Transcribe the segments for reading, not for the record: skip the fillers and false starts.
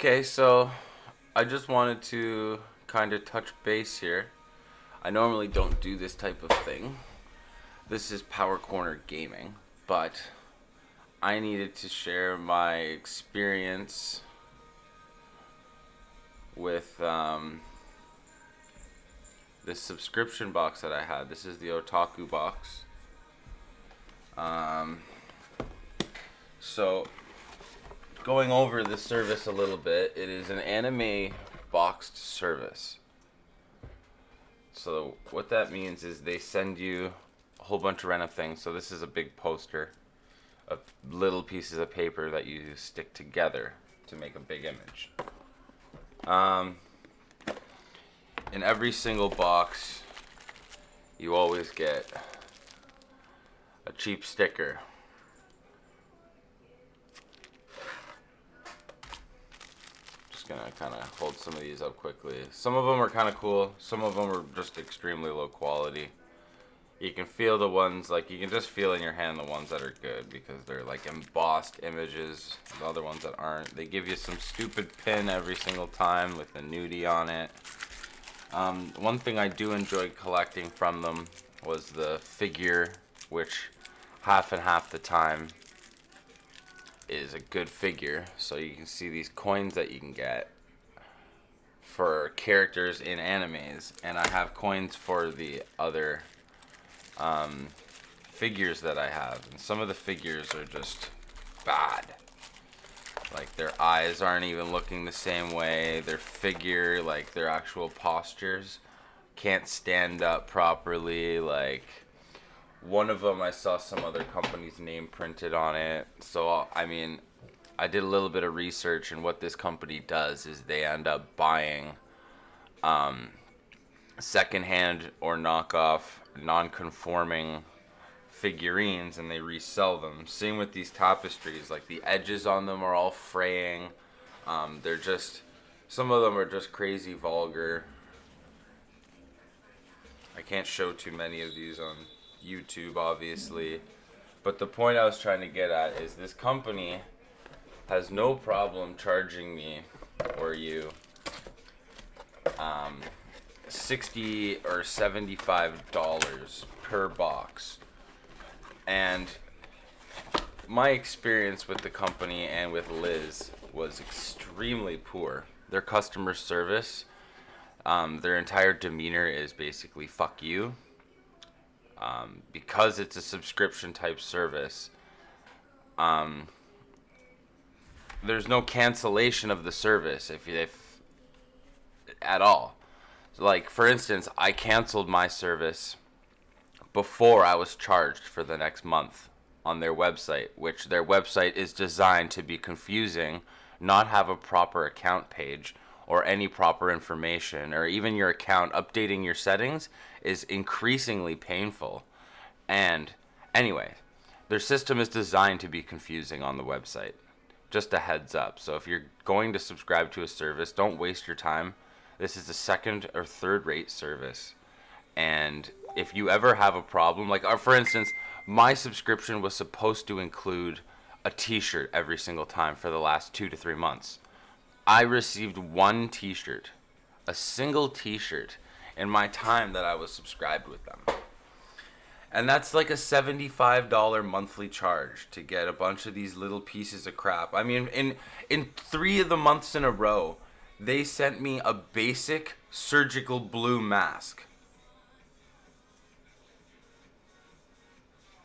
Okay, so I just wanted to kind of touch base here. I normally don't do this type of thing. This is Power Corner Gaming, but I needed to share my experience with this subscription box that I had. This is the Otaku box. Um, so, going over the service a little bit, it is an anime boxed service. So what that means is they send you a whole bunch of random things. So this is a big poster of little pieces of paper that you stick together to make a big image. In every single box, you always get a cheap sticker. Just gonna kind of hold some of these up quickly. Some of them are kind of cool. Some of them are just extremely low quality. You can feel the ones, like, you can just feel in your hand the ones that are good because they're like embossed images. The other ones that aren't, they give you some stupid pin every single time with a nudie on it. One thing I do enjoy collecting from them was the figure, which half and half the time is a good figure. So you can see these coins that you can get for characters in animes, and I have coins for the other figures that I have, and some of the figures are just bad. Like, their eyes aren't even looking the same way. Their figure, like their actual postures, can't stand up properly. Like, one of them, I saw some other company's name printed on it. So, I mean, I did a little bit of research, and what this company does is they end up buying secondhand or knockoff, non-conforming figurines, and they resell them. Same with these tapestries. Like, the edges on them are all fraying. They're just, some of them are just crazy vulgar. I can't show too many of these on YouTube, obviously. But the point I was trying to get at is this company has no problem charging me, or you, 60 or $75 per box. And my experience with the company and with Liz was extremely poor. Their customer service, their entire demeanor is basically fuck you. Because it's a subscription type service, there's no cancellation of the service if at all. So, like, for instance, I canceled my service before I was charged for the next month on their website, which their website is designed to be confusing, not have a proper account page or any proper information, or even your account updating your settings is increasingly painful. And anyway, their system is designed to be confusing on the website. Just a heads up. So if you're going to subscribe to a service, don't waste your time. This is a second or third rate service. And if you ever have a problem, like, for instance, my subscription was supposed to include a t-shirt every single time for the last 2 to 3 months. I received one t-shirt, a single t-shirt, in my time that I was subscribed with them. And that's like a $75 monthly charge to get a bunch of these little pieces of crap. I mean, in 3 of the months in a row, they sent me a basic surgical blue mask.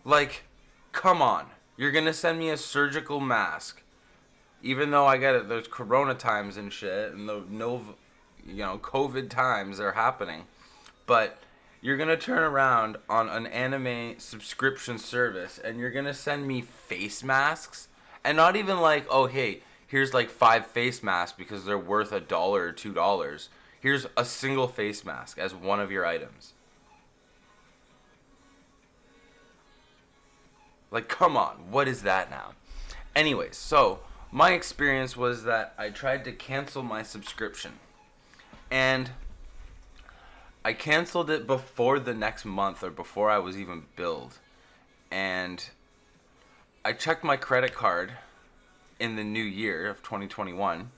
Like, come on. You're gonna send me a surgical mask. Even though I get it, there's corona times and shit, and the COVID times are happening. But you're gonna turn around on an anime subscription service, and you're gonna send me face masks? And not even like, oh, hey, here's like 5 face masks because they're worth $1 or $2. Here's a single face mask as one of your items. Like, come on, what is that now? Anyways, so my experience was that I tried to cancel my subscription. And I canceled it before the next month, or before I was even billed. And I checked my credit card in the new year of 2021,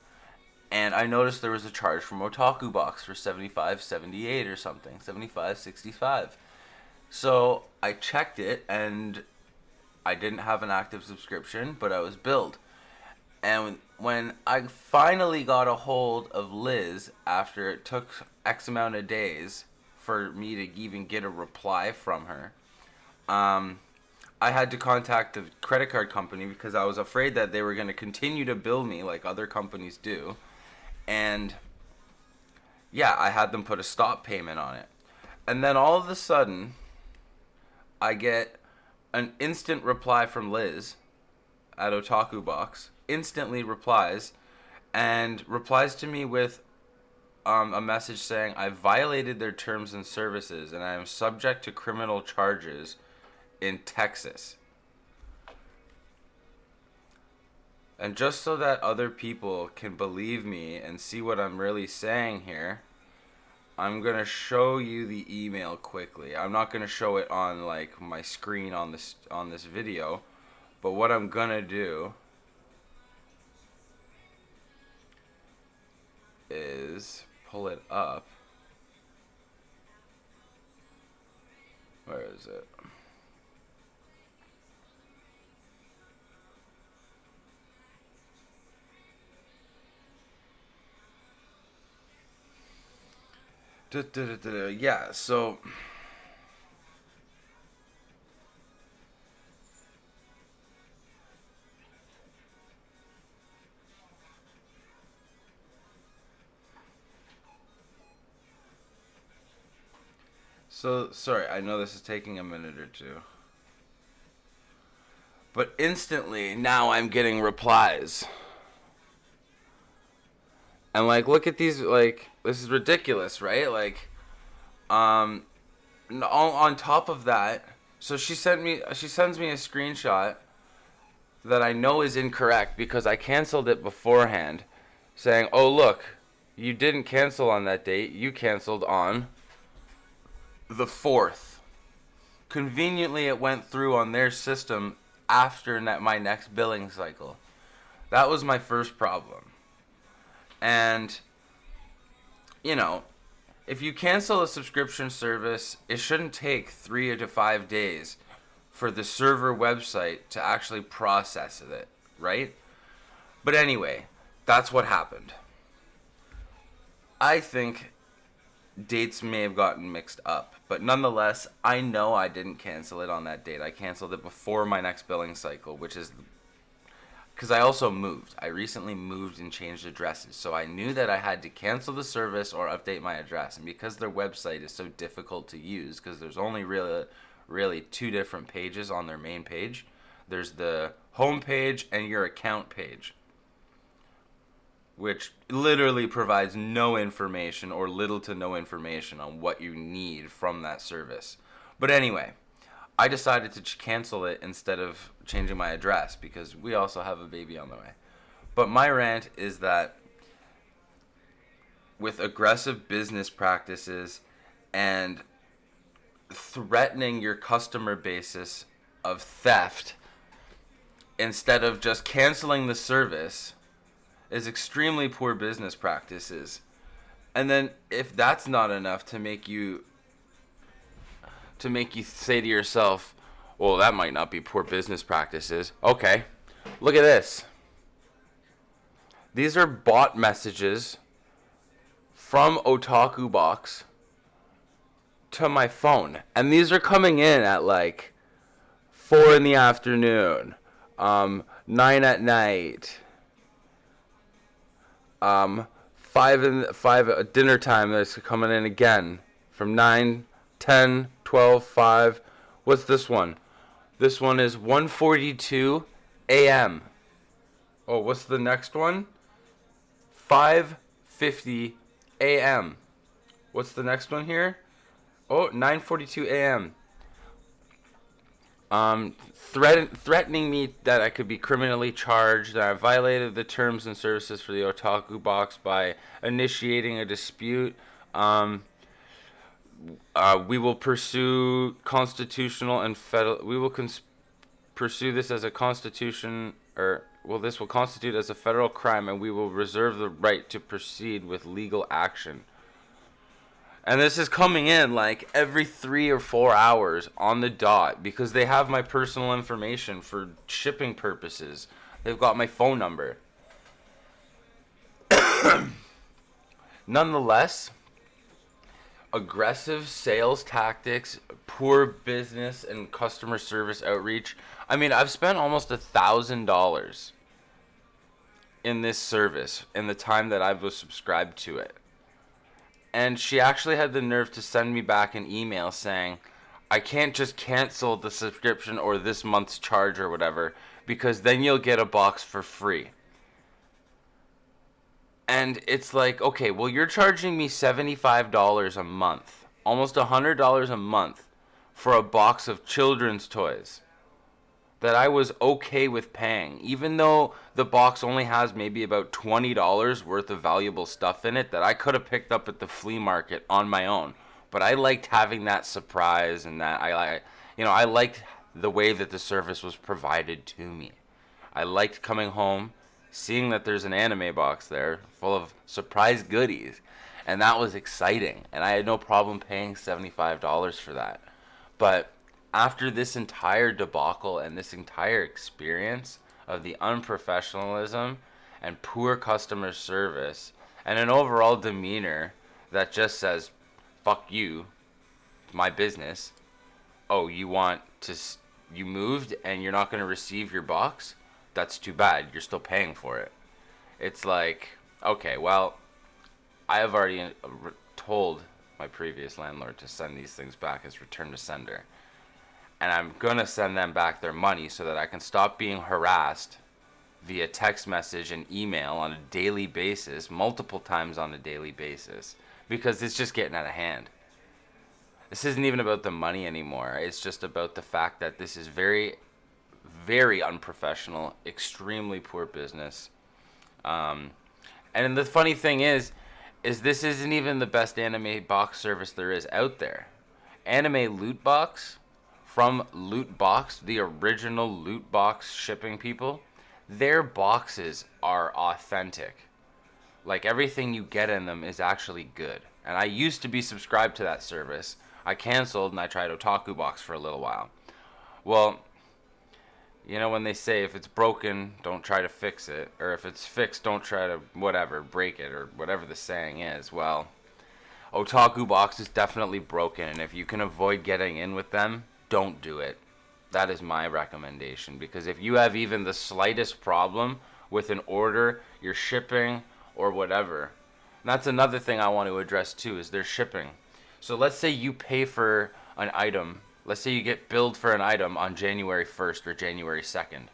And I noticed there was a charge from Otaku Box for 75.78 or something, 75.65. So I checked it, and I didn't have an active subscription, but I was billed. And when I finally got a hold of Liz after it took X amount of days for me to even get a reply from her, I had to contact the credit card company because I was afraid that they were going to continue to bill me like other companies do. And yeah, I had them put a stop payment on it. And then all of a sudden, I get an instant reply from Liz at Otaku Box. Instantly replies, and replies to me with a message saying I violated their terms and services and I am subject to criminal charges in Texas. And just so that other people can believe me and see what I'm really saying here, I'm going to show you the email quickly. I'm not going to show it on like my screen on this video, but what I'm going to do is pull it up. Where is it? Yeah, so sorry, I know this is taking a minute or two. But instantly now I'm getting replies. And like look at these, like this is ridiculous, right? Like on top of that, so she sends me a screenshot that I know is incorrect because I canceled it beforehand, saying, "Oh, look, you didn't cancel on that date. You canceled on the 4th." Conveniently, it went through on their system after my next billing cycle. That was my first problem. And, you know, if you cancel a subscription service, it shouldn't take 3 to 5 days for the server website to actually process it, right? But anyway, that's what happened. I think dates may have gotten mixed up, but nonetheless, I know I didn't cancel it on that date. I canceled it before my next billing cycle, which is because I also moved. I recently moved and changed addresses, so I knew that I had to cancel the service or update my address. And because their website is so difficult to use, because there's only really 2 different pages on their main page. There's the home page and your account page, which literally provides no information or little to no information on what you need from that service. But anyway, I decided to cancel it instead of changing my address because we also have a baby on the way. But my rant is that with aggressive business practices and threatening your customer basis of theft instead of just canceling the service is extremely poor business practices. And then if that's not enough to make you say to yourself, well, that might not be poor business practices. Okay, look at this. These are bot messages from Otaku Box to my phone. And these are coming in at like 4 in the afternoon, 9 at night, 5 at dinner time. That's coming in again from 9, 10, 12, 5. What's this one? This one is 1:42 a.m. Oh, what's the next one? 5:50 a.m. What's the next one here? Oh, 9:42 a.m. Threatening me that I could be criminally charged, that I violated the terms and services for the Otaku Box by initiating a dispute. We will pursue constitutional and federal. We will pursue this as a constitution, or this will constitute as a federal crime, and we will reserve the right to proceed with legal action. And this is coming in like every 3 or 4 hours on the dot because they have my personal information for shipping purposes. They've got my phone number. Nonetheless, aggressive sales tactics, poor business and customer service outreach. I mean, I've spent almost $1,000 in this service in the time that I was subscribed to it. And she actually had the nerve to send me back an email saying, I can't just cancel the subscription or this month's charge or whatever, because then you'll get a box for free. And it's like, okay, well, you're charging me $75 a month, almost $100 a month for a box of children's toys that I was okay with paying, even though the box only has maybe about $20 worth of valuable stuff in it that I could have picked up at the flea market on my own. But I liked having that surprise, and that I liked the way that the service was provided to me. I liked coming home, seeing that there's an anime box there full of surprise goodies, and that was exciting, and I had no problem paying $75 for that. But after this entire debacle and this entire experience of the unprofessionalism and poor customer service and an overall demeanor that just says, fuck you, my business. Oh, you moved and you're not going to receive your box? That's too bad. You're still paying for it. It's like, okay, well, I have already told my previous landlord to send these things back as return to sender. And I'm going to send them back their money so that I can stop being harassed via text message and email on a daily basis, multiple times on a daily basis, because it's just getting out of hand. This isn't even about the money anymore. It's just about the fact that this is very, very unprofessional, extremely poor business. And the funny thing is this isn't even the best anime box service there is out there. Anime Loot Box from Loot Box, the original Loot Box shipping people, their boxes are authentic. Like, everything you get in them is actually good. And I used to be subscribed to that service. I canceled and I tried Otaku Box for a little while. Well, you know when they say if it's broken, don't try to fix it. Or if it's fixed, don't try to break it, or whatever the saying is. Well, Otaku Box is definitely broken, and if you can avoid getting in with them, don't do it. That is my recommendation, because if you have even the slightest problem with an order, your shipping, or whatever, that's another thing I want to address too, is their shipping. So let's say you pay for an item. Let's say you get billed for an item on January 1st or January 2nd.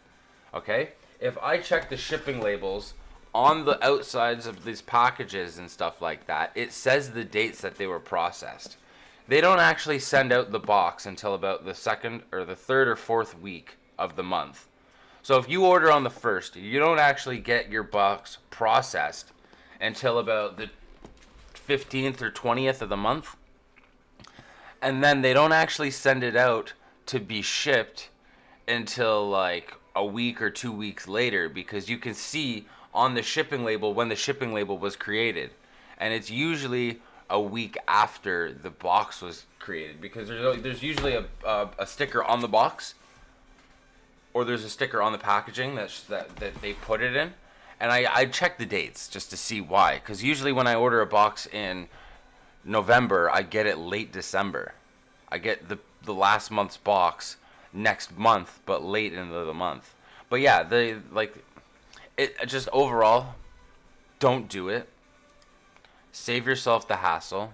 Okay? If I check the shipping labels on the outsides of these packages and stuff like that, it says the dates that they were processed. They don't actually send out the box until about the second or the third or fourth week of the month. So if you order on the 1st, you don't actually get your box processed until about the 15th or 20th of the month. And then they don't actually send it out to be shipped until like a week or 2 weeks later, because you can see on the shipping label when the shipping label was created. And it's usually a week after the box was created, because there's usually a sticker on the box, or there's a sticker on the packaging that they put it in. And I check the dates just to see why, because usually when I order a box in November, I get it late December. I get the last month's box next month, but late into the month. But yeah, it just overall, don't do it. Save yourself the hassle.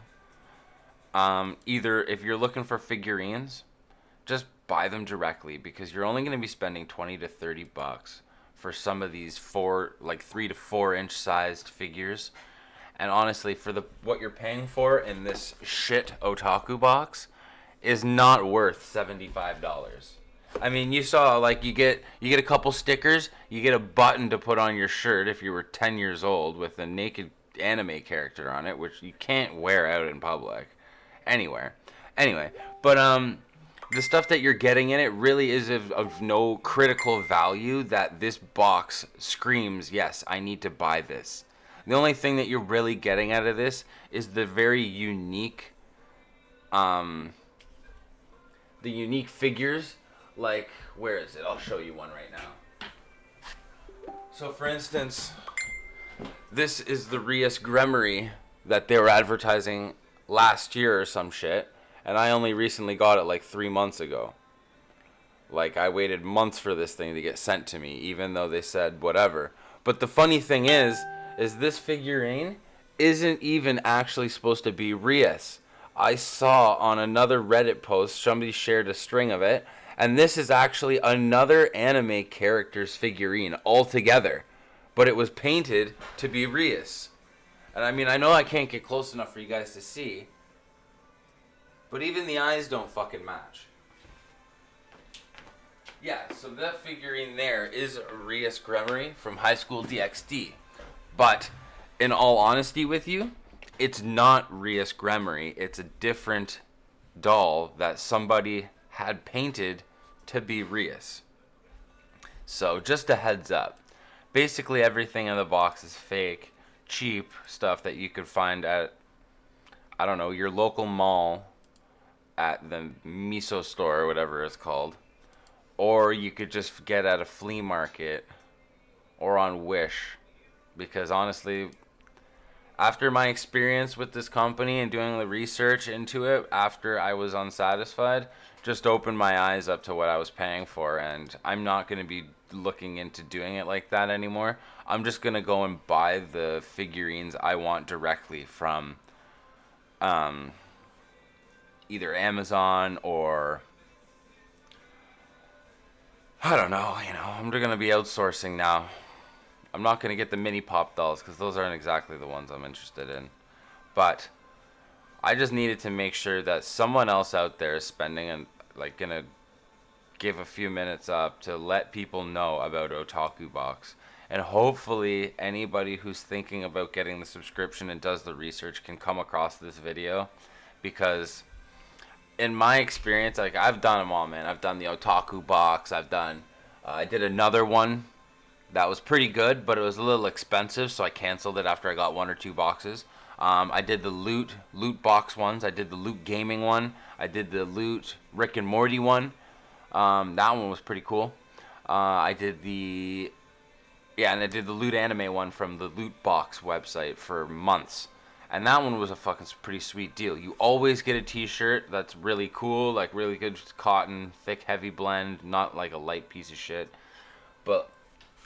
Either if you're looking for figurines, just buy them directly, because you're only going to be spending $20 to $30 for some of these 3 to 4 inch sized figures. And honestly, for what you're paying for in this shit Otaku box is not worth $75. I mean, you saw, like, you get a couple stickers, you get a button to put on your shirt if you were 10 years old with a naked anime character on it, which you can't wear out in public anywhere. Anyway, but the stuff that you're getting in it really is of no critical value that this box screams, yes, I need to buy this. The only thing that you're really getting out of this is the very unique, the unique figures. Like, where is it? I'll show you one right now. So, for instance, this is the Rias Gremory that they were advertising last year or some shit, and I only recently got it like 3 months ago. Like, I waited months for this thing to get sent to me, even though they said whatever. But the funny thing is this figurine isn't even actually supposed to be Rias. I saw on another Reddit post, somebody shared a string of it, and this is actually another anime character's figurine altogether. But it was painted to be Rias. And I mean, I know I can't get close enough for you guys to see, but even the eyes don't fucking match. Yeah, so that figurine there is Rias Gremory from High School DxD. But, in all honesty with you, it's not Rias Gremory. It's a different doll that somebody had painted to be Rias. So, just a heads up. Basically, everything in the box is fake, cheap stuff that you could find at, I don't know, your local mall, at the miso store or whatever it's called. Or you could just get at a flea market or on Wish. Because honestly, after my experience with this company and doing the research into it, after I was unsatisfied, just opened my eyes up to what I was paying for. And I'm not going to be looking into doing it like that anymore. I'm just going to go and buy the figurines I want directly from either Amazon or, I don't know, I'm going to be outsourcing now. I'm not going to get the mini pop dolls because those aren't exactly the ones I'm interested in. But I just needed to make sure that someone else out there is spending and like going to give a few minutes up to let people know about Otaku Box. And hopefully anybody who's thinking about getting the subscription and does the research can come across this video, because in my experience, like, I've done them all, man. I've done the Otaku Box. I did another one that was pretty good, but it was a little expensive, so I canceled it after I got 1 or 2 boxes. I did the loot box ones. I did the loot gaming one. I did the loot Rick and Morty one. That one was pretty cool. I did the loot anime one from the Loot Box website for months. And that one was a fucking pretty sweet deal. You always get a t-shirt that's really cool, like really good cotton, thick, heavy blend, not like a light piece of shit. But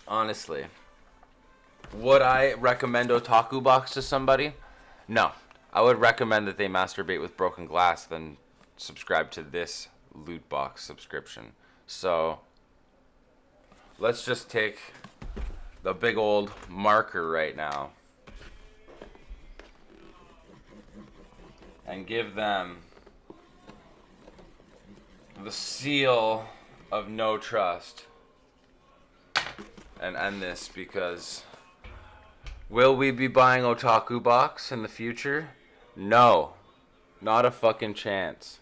honestly, would I recommend Otaku Box to somebody? No. I would recommend that they masturbate with broken glass than subscribe to this Loot Box subscription. So, let's just take the big old marker right now and give them the seal of no trust and end this, because will we be buying Otaku Box in the future? No. Not a fucking chance.